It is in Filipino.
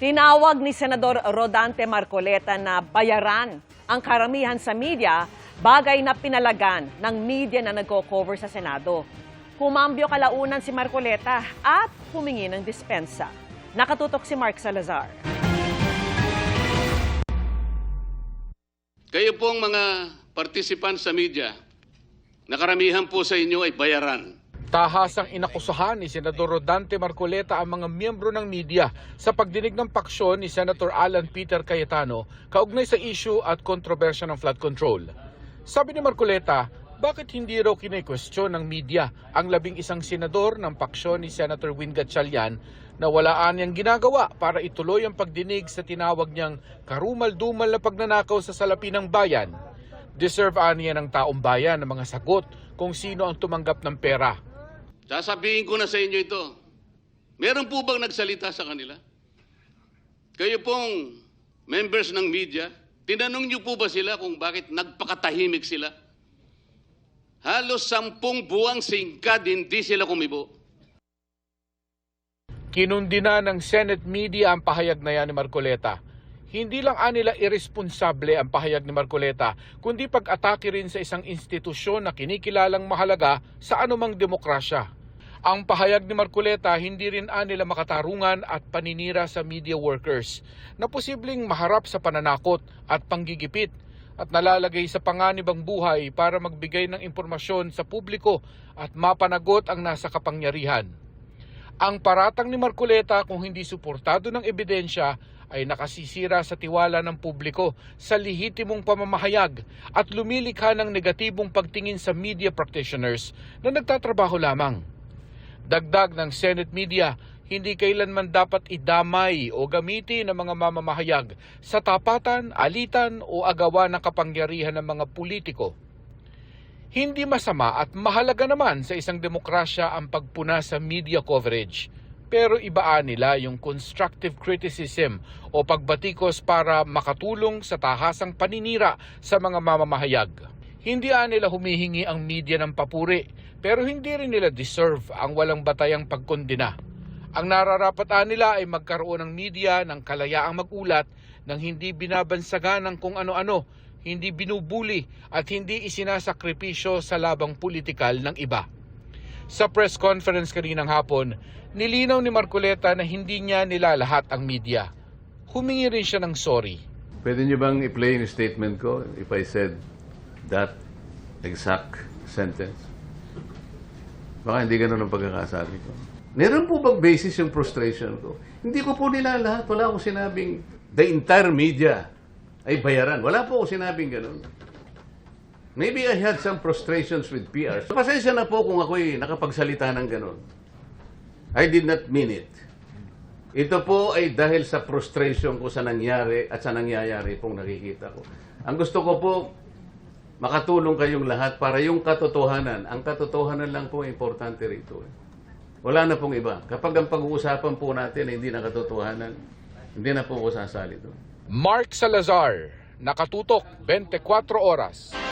Tinawag ni Senador Rodante Marcoleta na bayaran ang karamihan sa media, bagay na pinalagan ng media na nagko-cover sa Senado. Kumambyo kalaunan si Marcoleta at humingi ng dispensa. Nakatutok si Mark Salazar. Kayo pong mga participants sa media, nakaramihan po sa inyo ay bayaran. Tahasang inakusahan ni Senador Rodante Marcoleta ang mga miyembro ng media sa pagdinig ng paksyon ni Senator Alan Peter Cayetano kaugnay sa issue at kontrobersya ng flood control. Sabi ni Marcoleta, bakit hindi raw kine-question ng media ang 11 senador ng paksyon ni Senator Win Gatchalian na walaan niyang ginagawa para ituloy ang pagdinig sa tinawag niyang karumal-dumal na pagnanakaw sa salapi ng bayan. Deserve aniya ng taong bayan ng mga sagot kung sino ang tumanggap ng pera. Sasabihin ko na sa inyo ito, meron po bang nagsalita sa kanila? Kayo pong members ng media, tinanong niyo po ba sila kung bakit nagpakatahimik sila? Halos 10 buwang singkad hindi sila kumibo. Kinundina ng Senate media ang pahayag na yan ni Marcoleta. Hindi lang anila irresponsable ang pahayag ni Marcoleta, kundi pag-atake rin sa isang institusyon na kinikilalang mahalaga sa anumang demokrasya. Ang pahayag ni Marcoleta hindi rin anila makatarungan at paninira sa media workers na posibleng maharap sa pananakot at panggigipit at nalalagay sa panganib ang buhay para magbigay ng impormasyon sa publiko at mapanagot ang nasa kapangyarihan. Ang paratang ni Marcoleta kung hindi suportado ng ebidensya ay nakasisira sa tiwala ng publiko sa lehitimong pamamahayag at lumilikha ng negatibong pagtingin sa media practitioners na nagtatrabaho lamang. Dagdag ng Senate media, hindi kailanman dapat idamay o gamitin ng mga mamamahayag sa tapatan, alitan o agawan ng kapangyarihan ng mga politiko. Hindi masama at mahalaga naman sa isang demokrasya ang pagpuna sa media coverage. Pero ibaan nila yung constructive criticism o pagbatikos para makatulong sa tahasang paninira sa mga mamamahayag. Hindi nila humihingi ang media ng papuri, pero hindi rin nila deserve ang walang batayang pagkondena. Ang nararapat nila ay magkaroon ng media ng kalayaang magulat nang hindi binabansagan ng kung ano-ano, hindi binubuli at hindi isinasakripisyo sa labang politikal ng iba. Sa press conference kaninang hapon, nilinaw ni Marcoleta na hindi niya nilalahat ang media. Humingi rin siya ng sorry. Pwede niyo bang i-play yung statement ko if I said that exact sentence? Baka hindi ganun ang pagkakasabi ko. Meron po bang basis yung frustration ko? Hindi ko po nilalahat. Wala akong sinabing the entire media ay bayaran. Wala po akong sinabing ganun. Maybe I had some frustrations with PR. Pasensya na po kung ako'y nakapagsalita ng ganun. I did not mean it. Ito po ay dahil sa frustration ko sa nangyari at sa nangyayari pong nakikita ko. Ang gusto ko po, makatulong kayong lahat para yung katotohanan. Ang katotohanan lang po importante rito. Wala na pong iba. Kapag ang pag-uusapan po natin ay hindi na katotohanan, hindi na po ako sasali doon. Mark Salazar, nakatutok 24 oras.